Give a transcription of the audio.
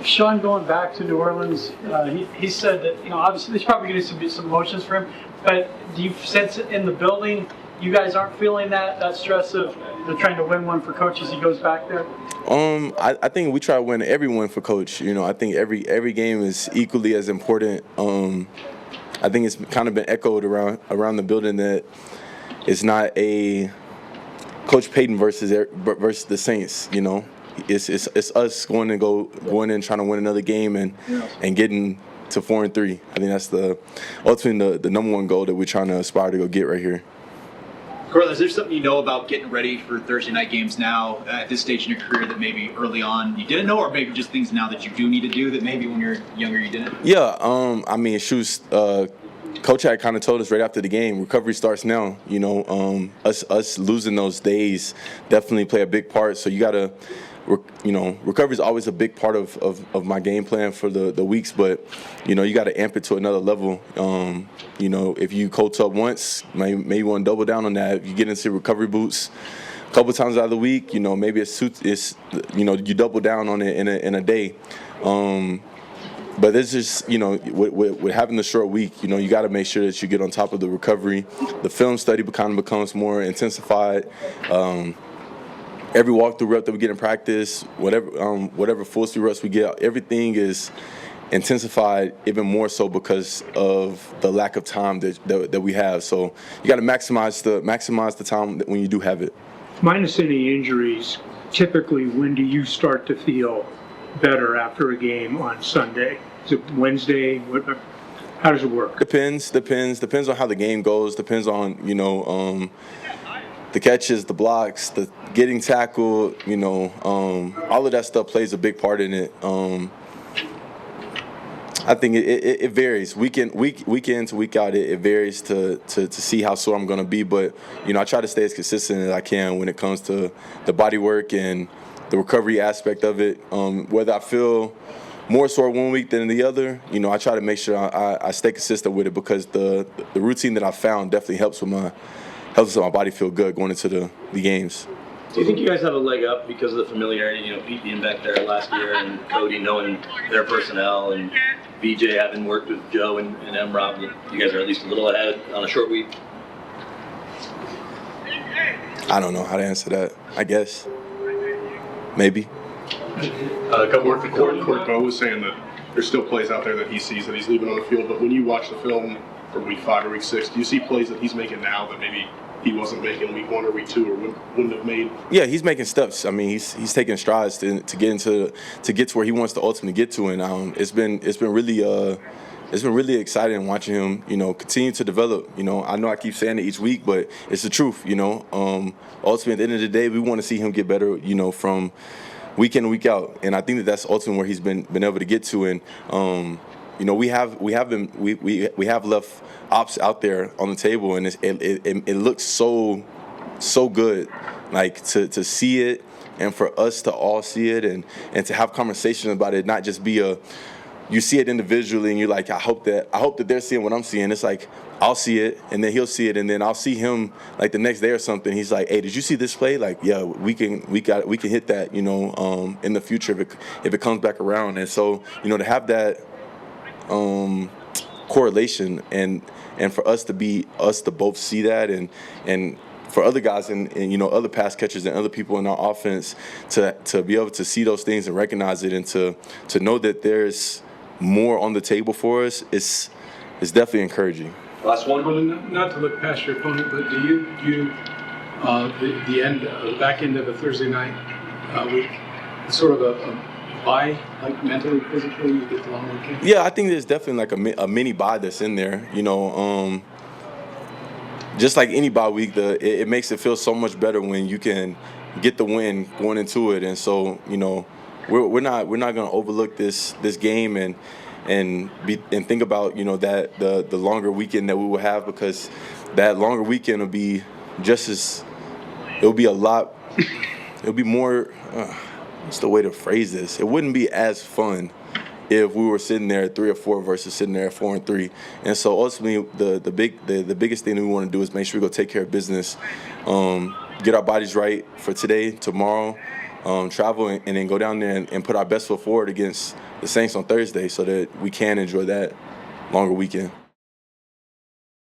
Sean, going back to New Orleans, he said that, obviously there's probably going to be some emotions for him, but do you sense in the building you guys aren't feeling that stress of trying to win one for Coach as he goes back there? I think we try to win every win for Coach. I think every game is equally as important. I think it's kind of been echoed around the building that it's not a Coach Payton versus the Saints. It's us going in trying to win another game and getting to 4-3. I think that's ultimately the number one goal that we're trying to aspire to go get right here. Courtland, is there something you know about getting ready for Thursday night games now at this stage in your career that maybe early on you didn't know, or maybe just things now that you do need to do that maybe when you're younger you didn't? Yeah, Coach had kind of told us right after the game, recovery starts now. Us losing those days definitely play a big part. So you got to, recovery is always a big part of my game plan for the weeks. But, you got to amp it to another level. If you coach up once, maybe you want to double down on that. If you get into recovery boots a couple times out of the week, maybe you double down on it in a day. But it's just, with having the short week, you got to make sure that you get on top of the recovery. The film study kind of becomes more intensified. Every walkthrough rep that we get in practice, whatever full speed reps we get, everything is intensified even more so because of the lack of time that we have. So you got to maximize the time when you do have it. Minus any injuries, typically when do you start to feel better after a game on Sunday? Is it Wednesday? How does it work? Depends on how the game goes. Depends on the catches, the blocks, the getting tackled. All of that stuff plays a big part in it. I think it varies week in to week out. It varies to see how sore I'm going to be, but I try to stay as consistent as I can when it comes to the body work and the recovery aspect of it. Whether I feel more sore one week than the other, I try to make sure I stay consistent with it because the routine that I found definitely helps with my body feel good going into the games. Do you think you guys have a leg up because of the familiarity? Pete being back there last year and Cody knowing their personnel and VJ having worked with Joe and M-Rob, you guys are at least a little ahead on a short week? I don't know how to answer that. I guess. Maybe. A couple more for Court Bo was saying that there's still plays out there that he sees that he's leaving on the field, but when you watch the film for week 5 or week 6, do you see plays that he's making now that maybe he wasn't making week 1 or week 2 or wouldn't have made? Yeah, he's making steps. I mean, he's taking strides to get to where he wants to ultimately get to, and it's been really exciting watching him, continue to develop. I know I keep saying it each week, but it's the truth. Ultimately at the end of the day, we want to see him get better, from week in and week out, and I think that's ultimately where he's been able to get to. And we have left ops out there on the table, and it looks so good, like to see it, and for us to all see it, and to have conversations about it, not just be you see it individually and you're like, I hope that they're seeing what I'm seeing. It's like I'll see it and then he'll see it and then I'll see him like the next day or something. He's like, hey, did you see this play? Like, yeah, we can hit that, in the future if it comes back around. And so, to have that correlation and for us to both see that and for other guys and other pass catchers and other people in our offense to be able to see those things and recognize it and to know that there's more on the table for us is definitely encouraging. Last one. Well, not to look past your opponent, but do you the back end of a Thursday night week, sort of a bye, like mentally, physically, you get the long weekend? Yeah, I think there's definitely like a mini bye that's in there. Just like any bye week, it makes it feel so much better when you can get the win going into it, and so we're not going to overlook this game and think about that the longer weekend that we will have, because that longer weekend will be it'll be more. What's the way to phrase this? It wouldn't be as fun if we were sitting there at 3-4 versus sitting there at 4-3. And so ultimately, the biggest thing that we want to do is make sure we go take care of business, get our bodies right for today, tomorrow, travel and then go down there and put our best foot forward against the Saints on Thursday so that we can enjoy that longer weekend.